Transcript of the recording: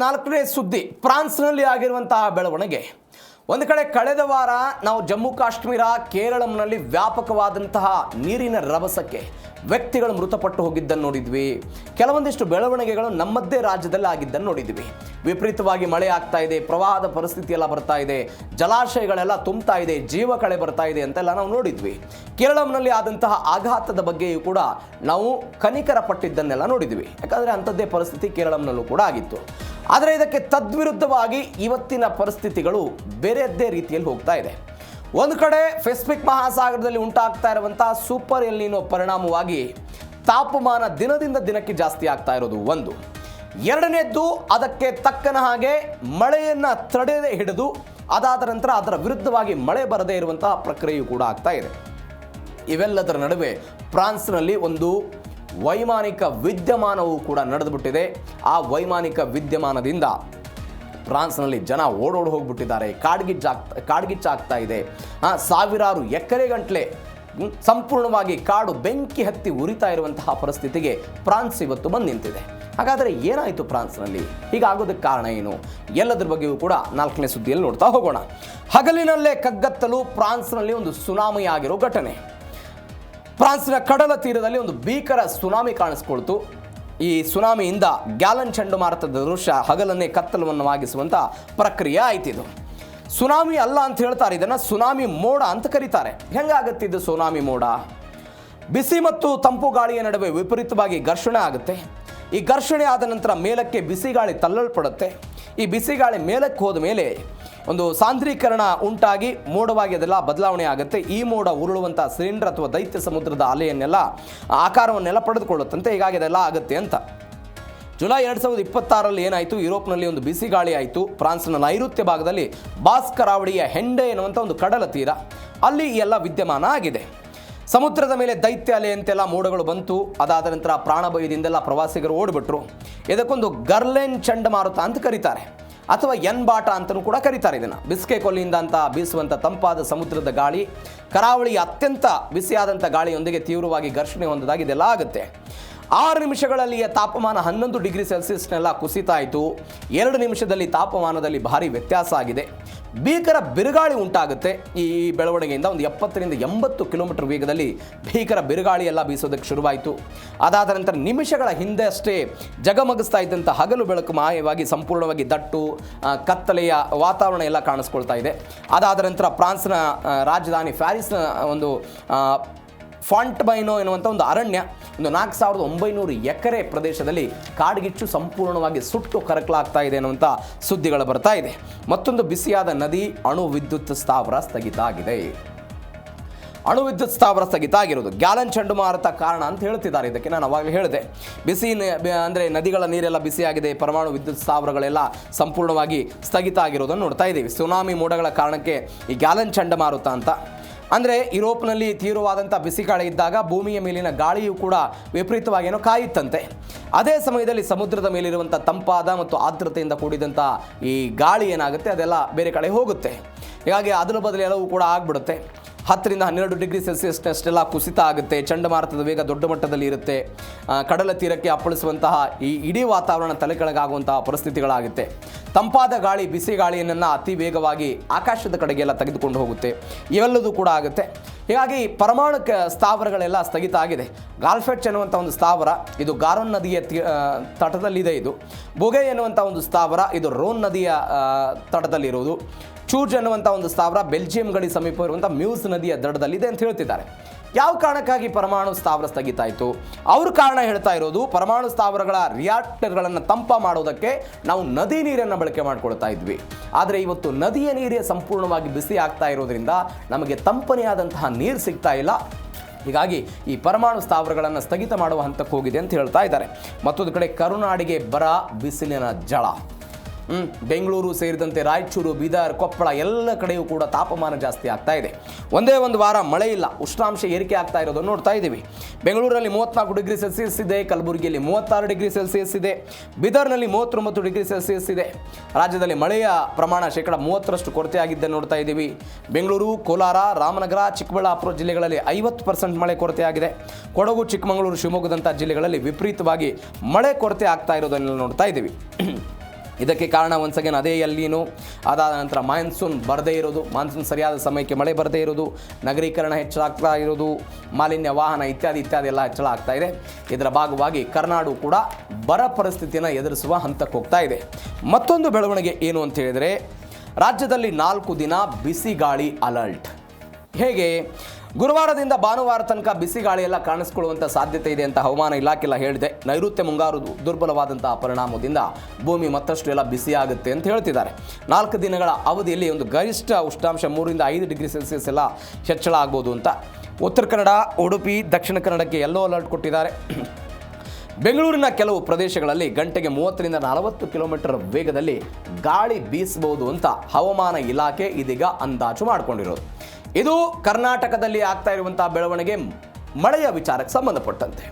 ನಾಲ್ಕನೇ ಸುದ್ದಿ ಫ್ರಾನ್ಸ್ನಲ್ಲಿ ಆಗಿರುವಂತಹ ಬೆಳವಣಿಗೆ. ಒಂದು ಕಡೆ ಕಳೆದ ವಾರ ನಾವು ಜಮ್ಮು ಕಾಶ್ಮೀರ ಕೇರಳಂನಲ್ಲಿ ವ್ಯಾಪಕವಾದಂತಹ ನೀರಿನ ರಭಸಕ್ಕೆ ವ್ಯಕ್ತಿಗಳು ಮೃತಪಟ್ಟು ಹೋಗಿದ್ದನ್ನು ನೋಡಿದ್ವಿ. ಕೆಲವೊಂದಿಷ್ಟು ಬೆಳವಣಿಗೆಗಳು ನಮ್ಮದೇ ರಾಜ್ಯದಲ್ಲಿ ಆಗಿದ್ದನ್ನು ನೋಡಿದ್ವಿ. ವಿಪರೀತವಾಗಿ ಮಳೆ ಆಗ್ತಾ ಇದೆ, ಪ್ರವಾಹದ ಪರಿಸ್ಥಿತಿ ಎಲ್ಲ ಬರ್ತಾ ಇದೆ, ಜಲಾಶಯಗಳೆಲ್ಲ ತುಂಬ್ತಾ ಇದೆ, ಜೀವ ಕಳೆ ಬರ್ತಾ ಇದೆ ಅಂತೆಲ್ಲ ನಾವು ನೋಡಿದ್ವಿ. ಕೇರಳಂನಲ್ಲಿ ಆದಂತಹ ಆಘಾತದ ಬಗ್ಗೆಯೂ ಕೂಡ ನಾವು ಕನಿಕರ ಪಟ್ಟಿದ್ದನ್ನೆಲ್ಲ ನೋಡಿದ್ವಿ. ಯಾಕಂದರೆ ಅಂಥದ್ದೇ ಪರಿಸ್ಥಿತಿ ಕೇರಳಂನಲ್ಲೂ ಕೂಡ ಆಗಿತ್ತು. ಆದರೆ ಇದಕ್ಕೆ ತದ್ವಿರುದ್ಧವಾಗಿ ಇವತ್ತಿನ ಪರಿಸ್ಥಿತಿಗಳು ಬೇರೆಯದ್ದೇ ರೀತಿಯಲ್ಲಿ ಹೋಗ್ತಾ ಇದೆ. ಒಂದು ಕಡೆ ಪೆಸಿಫಿಕ್ ಮಹಾಸಾಗರದಲ್ಲಿ ಉಂಟಾಗ್ತಾ ಇರುವಂತಹ ಸೂಪರ್ ಎಲ್ ನೀನೋ ಪರಿಣಾಮವಾಗಿ ತಾಪಮಾನ ದಿನದಿಂದ ದಿನಕ್ಕೆ ಜಾಸ್ತಿ ಆಗ್ತಾ ಇರೋದು ಒಂದು. ಎರಡನೇದ್ದು, ಅದಕ್ಕೆ ತಕ್ಕನ ಹಾಗೆ ಮಳೆಯನ್ನು ತಡೆಯದೆ ಹಿಡಿದು ಅದಾದ ನಂತರ ಅದರ ವಿರುದ್ಧವಾಗಿ ಮಳೆ ಬರದೇ ಇರುವಂತಹ ಪ್ರಕ್ರಿಯೆಯೂ ಕೂಡ ಆಗ್ತಾ ಇದೆ. ಇವೆಲ್ಲದರ ನಡುವೆ ಫ್ರಾನ್ಸ್ನಲ್ಲಿ ಒಂದು ವೈಮಾನಿಕ ವಿದ್ಯಮಾನವೂ ಕೂಡ ನಡೆದುಬಿಟ್ಟಿದೆ. ಆ ವೈಮಾನಿಕ ವಿದ್ಯಮಾನದಿಂದ ಫ್ರಾನ್ಸ್ನಲ್ಲಿ ಜನ ಓಡೋಡಿ ಹೋಗ್ಬಿಟ್ಟಿದ್ದಾರೆ. ಕಾಡ್ಗಿಚ್ಚಾಗ್ತಾ ಇದೆ. ಸಾವಿರಾರು ಎಕರೆ ಗಂಟಲೆ ಸಂಪೂರ್ಣವಾಗಿ ಕಾಡು ಬೆಂಕಿ ಹತ್ತಿ ಉರಿತಾ ಇರುವಂತಹ ಪರಿಸ್ಥಿತಿಗೆ ಫ್ರಾನ್ಸ್ ಇವತ್ತು ಬಂದು ನಿಂತಿದೆ. ಹಾಗಾದರೆ ಏನಾಯಿತು ಫ್ರಾನ್ಸ್ನಲ್ಲಿ? ಹೀಗಾಗೋದಕ್ಕೆ ಕಾರಣ ಏನು? ಎಲ್ಲದರ ಬಗ್ಗೆಯೂ ಕೂಡ ನಾಲ್ಕನೇ ಸುದ್ದಿಯಲ್ಲಿ ನೋಡ್ತಾ ಹೋಗೋಣ. ಹಗಲಿನಲ್ಲೇ ಕಗ್ಗತ್ತಲು ಫ್ರಾನ್ಸ್ನಲ್ಲಿ ಒಂದು ಸುನಾಮಿ ಆಗಿರೋ ಘಟನೆ. ಫ್ರಾನ್ಸ್ನ ಕಡಲ ತೀರದಲ್ಲಿ ಒಂದು ಭೀಕರ ಸುನಾಮಿ ಕಾಣಿಸ್ಕೊಳ್ತು. ಈ ಸುನಾಮಿಯಿಂದ ಗ್ಯಾಲನ್ ಚಂಡಮಾರುತದ ದೃಶ್ಯ ಹಗಲನ್ನೇ ಕತ್ತಲವನ್ನವಾಗಿಸುವಂಥ ಪ್ರಕ್ರಿಯೆ ಆಯ್ತಿದು. ಸುನಾಮಿ ಅಲ್ಲ ಅಂತ ಹೇಳ್ತಾರೆ, ಇದನ್ನು ಸುನಾಮಿ ಮೋಡ ಅಂತ ಕರೀತಾರೆ. ಹೆಂಗಾಗತ್ತಿದ್ದು ಸುನಾಮಿ ಮೋಡ? ಬಿಸಿ ಮತ್ತು ತಂಪು ಗಾಳಿಯ ನಡುವೆ ವಿಪರೀತವಾಗಿ ಘರ್ಷಣೆ ಆಗುತ್ತೆ. ಈ ಘರ್ಷಣೆ ಆದ ನಂತರ ಮೇಲಕ್ಕೆ ಬಿಸಿ ಗಾಳಿ ತಳ್ಳಲ್ಪಡುತ್ತೆ. ಈ ಬಿಸಿ ಗಾಳಿ ಮೇಲಕ್ಕೆ ಹೋದ ಮೇಲೆ ಒಂದು ಸಾಂದ್ರೀಕರಣ ಉಂಟಾಗಿ ಮೋಡವಾಗಿ ಅದೆಲ್ಲ ಬದಲಾವಣೆ ಆಗುತ್ತೆ. ಈ ಮೋಡ ಉರುಳುವಂಥ ಸಿಲಿಂಡರ್ ಅಥವಾ ದೈತ್ಯ ಸಮುದ್ರದ ಅಲೆಯನ್ನೆಲ್ಲ ಆಕಾರವನ್ನೆಲ್ಲ ಪಡೆದುಕೊಳ್ಳುತ್ತಂತೆ. ಹೀಗಾಗಿ ಅದೆಲ್ಲ ಆಗುತ್ತೆ ಅಂತ. ಜುಲೈ 2026ರಲ್ಲಿ ಏನಾಯಿತು, ಯುರೋಪ್ನಲ್ಲಿ ಒಂದು ಬಿಸಿ ಗಾಳಿ ಆಯಿತು. ಫ್ರಾನ್ಸ್ನ ನೈಋತ್ಯ ಭಾಗದಲ್ಲಿ ಬಾಸ್ ಕರಾವಳಿಯ ಹೆಂಡೆ ಎನ್ನುವಂಥ ಒಂದು ಕಡಲ ತೀರ, ಅಲ್ಲಿ ಈ ಎಲ್ಲ ವಿದ್ಯಮಾನ ಆಗಿದೆ. ಸಮುದ್ರದ ಮೇಲೆ ದೈತ್ಯ ಅಲೆ ಅಂತೆಲ್ಲ ಮೋಡಗಳು ಬಂತು. ಅದಾದ ನಂತರ ಪ್ರಾಣ ಭಯದಿಂದೆಲ್ಲ ಪ್ರವಾಸಿಗರು ಓಡಿಬಿಟ್ರು. ಇದಕ್ಕೊಂದು ಗರ್ಲೆನ್ ಚಂಡಮಾರುತ ಅಂತ ಕರೀತಾರೆ, ಅಥವಾ ಎನ್ ಬಾಟ ಅಂತಲೂ ಕೂಡ ಕರೀತಾರೆ. ಇದನ್ನು ಬಿಸ್ಕೆ ಕೊಲ್ಲಿಯಿಂದ ಅಂತ ಬೀಸುವಂಥ ತಂಪಾದ ಸಮುದ್ರದ ಗಾಳಿ ಕರಾವಳಿಯ ಅತ್ಯಂತ ಬಿಸಿಯಾದಂಥ ಗಾಳಿಯೊಂದಿಗೆ ತೀವ್ರವಾಗಿ ಘರ್ಷಣೆ ಹೊಂದಿದಾಗ ಇದೆಲ್ಲ ಆಗುತ್ತೆ. 6 ನಿಮಿಷಗಳಲ್ಲಿಯ ತಾಪಮಾನ 11 ಡಿಗ್ರಿ ಸೆಲ್ಸಿಯಸ್ನೆಲ್ಲ ಕುಸಿತಾಯಿತು. 2 ನಿಮಿಷದಲ್ಲಿ ತಾಪಮಾನದಲ್ಲಿ ಭಾರಿ ವ್ಯತ್ಯಾಸ ಆಗಿದೆ. ಭೀಕರ ಬಿರುಗಾಳಿ ಉಂಟಾಗುತ್ತೆ. ಈ ಬೆಳವಣಿಗೆಯಿಂದ ಒಂದು 70ರಿಂದ 80 ಕಿಲೋಮೀಟರ್ ವೇಗದಲ್ಲಿ ಭೀಕರ ಬಿರುಗಾಳಿ ಎಲ್ಲ ಬೀಸೋದಕ್ಕೆ ಶುರುವಾಯಿತು. ಅದಾದ ನಂತರ ನಿಮಿಷಗಳ ಹಿಂದೆ ಅಷ್ಟೇ ಜಗಮಗಿಸ್ತಾ ಇದ್ದಂಥ ಹಗಲು ಬೆಳಕು ಮಾಯವಾಗಿ ಸಂಪೂರ್ಣವಾಗಿ ದಟ್ಟು ಕತ್ತಲೆಯ ವಾತಾವರಣ ಎಲ್ಲ ಕಾಣಿಸ್ಕೊಳ್ತಾ ಇದೆ. ಅದಾದ ನಂತರ ಫ್ರಾನ್ಸ್ನ ರಾಜಧಾನಿ ಪ್ಯಾರಿಸ್ನ ಒಂದು ಫಾಂಟ್ಬೈನೋ ಎನ್ನುವಂಥ ಒಂದು ಅರಣ್ಯ, ಒಂದು 4900 ಎಕರೆ ಪ್ರದೇಶದಲ್ಲಿ ಕಾಡ್ಗಿಚ್ಚು ಸಂಪೂರ್ಣವಾಗಿ ಸುಟ್ಟು ಕರಕಲಾಗ್ತಾ ಇದೆ ಅನ್ನುವಂಥ ಸುದ್ದಿಗಳು ಬರ್ತಾ ಇದೆ. ಮತ್ತೊಂದು ಬಿಸಿಯಾದ ನದಿ ಅಣು ವಿದ್ಯುತ್ ಸ್ಥಾವರ ಸ್ಥಗಿತ ಆಗಿದೆ. ಅಣು ವಿದ್ಯುತ್ ಸ್ಥಾವರ ಸ್ಥಗಿತ ಆಗಿರೋದು ಗ್ಯಾಲನ್ ಚಂಡಮಾರುತ ಕಾರಣ ಅಂತ ಹೇಳ್ತಿದ್ದಾರೆ. ಇದಕ್ಕೆ ನಾನು ಅವಾಗಲೇ ಹೇಳಿದೆ, ಬಿಸಿ ಅಂದರೆ ನದಿಗಳ ನೀರೆಲ್ಲ ಬಿಸಿಯಾಗಿದೆ, ಪರಮಾಣು ವಿದ್ಯುತ್ ಸ್ಥಾವರಗಳೆಲ್ಲ ಸಂಪೂರ್ಣವಾಗಿ ಸ್ಥಗಿತ ಆಗಿರೋದನ್ನು ನೋಡ್ತಾ ಇದ್ದೀವಿ. ಸುನಾಮಿ ಮೋಡಗಳ ಕಾರಣಕ್ಕೆ ಈ ಗ್ಯಾಲನ್ ಚಂಡಮಾರುತ ಅಂತ. ಅಂದರೆ ಯುರೋಪ್ನಲ್ಲಿ ತೀವ್ರವಾದಂಥ ಬಿಸಿ ಗಾಳಿ ಇದ್ದಾಗ ಭೂಮಿಯ ಮೇಲಿನ ಗಾಳಿಯೂ ಕೂಡ ವಿಪರೀತವಾಗೇನೋ ಕಾಯುತ್ತಂತೆ. ಅದೇ ಸಮಯದಲ್ಲಿ ಸಮುದ್ರದ ಮೇಲಿರುವಂಥ ತಂಪಾದ ಮತ್ತು ಆರ್ದ್ರತೆಯಿಂದ ಕೂಡಿದಂಥ ಈ ಗಾಳಿ ಏನಾಗುತ್ತೆ, ಅದೆಲ್ಲ ಬೇರೆ ಕಡೆ ಹೋಗುತ್ತೆ. ಹೀಗಾಗಿ ಅದರ ಬದಲು ಎಲ್ಲವೂ ಕೂಡ ಆಗಿಬಿಡುತ್ತೆ. 10ರಿಂದ 12 ಡಿಗ್ರಿ ಸೆಲ್ಸಿಯಸ್ನಷ್ಟೆಲ್ಲ ಕುಸಿತ ಆಗುತ್ತೆ. ಚಂಡಮಾರುತದ ವೇಗ ದೊಡ್ಡ ಮಟ್ಟದಲ್ಲಿ ಇರುತ್ತೆ. ಕಡಲ ತೀರಕ್ಕೆ ಅಪ್ಪಳಿಸುವಂತಹ ಈ ಇಡೀ ವಾತಾವರಣ ತಲೆಕೆಳಗಾಗುವಂತಹ ಪರಿಸ್ಥಿತಿಗಳಾಗುತ್ತೆ. ತಂಪಾದ ಗಾಳಿ ಬಿಸಿ ಗಾಳಿಯನ್ನೆಲ್ಲ ಅತಿ ವೇಗವಾಗಿ ಆಕಾಶದ ಕಡೆಗೆಲ್ಲ ತೆಗೆದುಕೊಂಡು ಹೋಗುತ್ತೆ. ಇವೆಲ್ಲದೂ ಕೂಡ ಆಗುತ್ತೆ. ಹೀಗಾಗಿ ಪರಮಾಣು ಸ್ಥಾವರಗಳೆಲ್ಲ ಸ್ಥಗಿತ ಆಗಿದೆ. ಗಾಲ್ಫೆಚ್ ಎನ್ನುವಂಥ ಒಂದು ಸ್ಥಾವರ, ಇದು ಗಾರೋನ್ ನದಿಯ ತಟದಲ್ಲಿದೆ. ಇದು ಬೊಗೆ ಎನ್ನುವಂಥ ಒಂದು ಸ್ಥಾವರ, ಇದು ರೋನ್ ನದಿಯ ತಟದಲ್ಲಿರುವುದು. ಚೂರ್ಜ್ ಎನ್ನುವಂಥ ಒಂದು ಸ್ಥಾವರ ಬೆಲ್ಜಿಯಂ ಗಡಿ ಸಮೀಪ ಇರುವಂಥ ಮ್ಯೂಸ್ ನದಿಯ ದಡದಲ್ಲಿದೆ ಅಂತ ಹೇಳ್ತಿದ್ದಾರೆ. ಯಾವ ಕಾರಣಕ್ಕಾಗಿ ಪರಮಾಣು ಸ್ಥಾವರ ಸ್ಥಗಿತ ಆಯಿತು? ಅವರು ಕಾರಣ ಹೇಳ್ತಾ ಇರೋದು, ಪರಮಾಣು ಸ್ಥಾವರಗಳ ರಿಯಾಕ್ಟರ್ಗಳನ್ನು ತಂಪ ಮಾಡೋದಕ್ಕೆ ನಾವು ನದಿ ನೀರನ್ನು ಬಳಕೆ ಮಾಡ್ಕೊಳ್ತಾ ಇದ್ವಿ. ಆದರೆ ಇವತ್ತು ನದಿಯ ನೀರೇ ಸಂಪೂರ್ಣವಾಗಿ ಬಿಸಿ ಆಗ್ತಾ ಇರೋದ್ರಿಂದ ನಮಗೆ ತಂಪನೆಯಾದಂತಹ ನೀರು ಸಿಗ್ತಾ ಇಲ್ಲ. ಹೀಗಾಗಿ ಈ ಪರಮಾಣು ಸ್ಥಾವರಗಳನ್ನು ಸ್ಥಗಿತ ಮಾಡುವ ಹಂತಕ್ಕೆ ಹೋಗಿದೆ ಅಂತ ಹೇಳ್ತಾ ಇದ್ದಾರೆ. ಮತ್ತೊಂದು ಕಡೆ ಕರುನಾಡಿಗೆ ಬರ, ಬಿಸಿಲಿನ ಜಳ. ಬೆಂಗಳೂರು ಸೇರಿದಂತೆ ರಾಯಚೂರು, ಬೀದರ್, ಕೊಪ್ಪಳ ಎಲ್ಲ ಕಡೆಯೂ ಕೂಡ ತಾಪಮಾನ ಜಾಸ್ತಿ ಆಗ್ತಾ ಇದೆ. ಒಂದೇ ಒಂದು ವಾರ ಮಳೆ ಇಲ್ಲ, ಉಷ್ಣಾಂಶ ಏರಿಕೆ ಆಗ್ತಾ ಇರೋದನ್ನು ನೋಡ್ತಾ ಇದ್ದೀವಿ. ಬೆಂಗಳೂರಲ್ಲಿ 34 ಡಿಗ್ರಿ ಸೆಲ್ಸಿಯಸ್ ಇದೆ, ಕಲಬುರಗಿಯಲ್ಲಿ 36 ಡಿಗ್ರಿ ಸೆಲ್ಸಿಯಸ್ ಇದೆ, ಬೀದರ್ನಲ್ಲಿ 39 ಡಿಗ್ರಿ ಸೆಲ್ಸಿಯಸ್ ಇದೆ. ರಾಜ್ಯದಲ್ಲಿ ಮಳೆಯ ಪ್ರಮಾಣ 30% ಕೊರತೆಯಾಗಿದ್ದನ್ನು ನೋಡ್ತಾ ಇದ್ದೀವಿ. ಬೆಂಗಳೂರು, ಕೋಲಾರ, ರಾಮನಗರ, ಚಿಕ್ಕಬಳ್ಳಾಪುರ ಜಿಲ್ಲೆಗಳಲ್ಲಿ 50% ಮಳೆ ಕೊರತೆಯಾಗಿದೆ. ಕೊಡಗು, ಚಿಕ್ಕಮಗಳೂರು, ಶಿವಮೊಗ್ಗದಂಥ ಜಿಲ್ಲೆಗಳಲ್ಲಿ ವಿಪರೀತವಾಗಿ ಮಳೆ ಕೊರತೆ ಆಗ್ತಾ ಇರೋದನ್ನು ನೋಡ್ತಾ ಇದ್ದೀವಿ. ಇದಕ್ಕೆ ಕಾರಣ ಒನ್ಸ್ ಅಗೇನ್ ಅದೇ ಎಲ್ಲಿನೋ, ಅದಾದ ನಂತರ ಮಾನ್ಸೂನ್ ಬರದೇ ಇರೋದು, ಮಾನ್ಸೂನ್ ಸರಿಯಾದ ಸಮಯಕ್ಕೆ ಮಳೆ ಬರದೇ ಇರೋದು, ನಗರೀಕರಣ ಹೆಚ್ಚಾಗ್ತಾ ಇರೋದು, ಮಾಲಿನ್ಯ ವಾಹನ ಇತ್ಯಾದಿ ಎಲ್ಲ ಹೆಚ್ಚಳ ಆಗ್ತಾ ಇದೆ. ಇದರ ಭಾಗವಾಗಿ ಕರ್ನಾಡು ಕೂಡ ಬರ ಪರಿಸ್ಥಿತಿಯನ್ನು ಎದುರಿಸುವ ಹಂತಕ್ಕೆ ಹೋಗ್ತಾ ಇದೆ. ಮತ್ತೊಂದು ಬೆಳವಣಿಗೆ ಏನು ಅಂತ ಹೇಳಿದರೆ, ರಾಜ್ಯದಲ್ಲಿ 4 ದಿನ ಬಿಸಿ ಗಾಳಿ ಅಲರ್ಟ್. ಹೇಗೆ ಗುರುವಾರದಿಂದ ಭಾನುವಾರ ತನಕ ಬಿಸಿ ಗಾಳಿ ಎಲ್ಲ ಕಾಣಿಸ್ಕೊಳ್ಳುವಂಥ ಸಾಧ್ಯತೆ ಇದೆ ಅಂತ ಹವಾಮಾನ ಇಲಾಖೆ ಹೇಳಿದೆ. ನೈಋತ್ಯ ಮುಂಗಾರು ದುರ್ಬಲವಾದಂತಹ ಪರಿಣಾಮದಿಂದ ಭೂಮಿ ಮತ್ತಷ್ಟು ಎಲ್ಲ ಬಿಸಿಯಾಗುತ್ತೆ ಅಂತ ಹೇಳ್ತಿದ್ದಾರೆ. 4 ದಿನಗಳ ಅವಧಿಯಲ್ಲಿ ಒಂದು ಗರಿಷ್ಠ ಉಷ್ಣಾಂಶ 3 ರಿಂದ 5 ಡಿಗ್ರಿ ಸೆಲ್ಸಿಯಸ್ ಎಲ್ಲ ಹೆಚ್ಚಳ ಆಗ್ಬೋದು ಅಂತ. ಉತ್ತರ ಕನ್ನಡ, ಉಡುಪಿ, ದಕ್ಷಿಣ ಕನ್ನಡಕ್ಕೆ ಯೆಲ್ಲೋ ಅಲರ್ಟ್ ಕೊಟ್ಟಿದ್ದಾರೆ. ಬೆಂಗಳೂರಿನ ಕೆಲವು ಪ್ರದೇಶಗಳಲ್ಲಿ ಗಂಟೆಗೆ 30 ರಿಂದ 40 ಕಿಲೋಮೀಟರ್ ವೇಗದಲ್ಲಿ ಗಾಳಿ ಬೀಸಬಹುದು ಅಂತ ಹವಾಮಾನ ಇಲಾಖೆ ಇದೀಗ ಅಂದಾಜು ಮಾಡಿಕೊಂಡಿರೋದು. ಇದು ಕರ್ನಾಟಕದಲ್ಲಿ ಆಗ್ತಾ ಇರುವಂತಹ ಬೆಳವಣಿಗೆ ಮಳೆಯ ವಿಚಾರಕ್ಕೆ ಸಂಬಂಧಪಟ್ಟಂತೆ.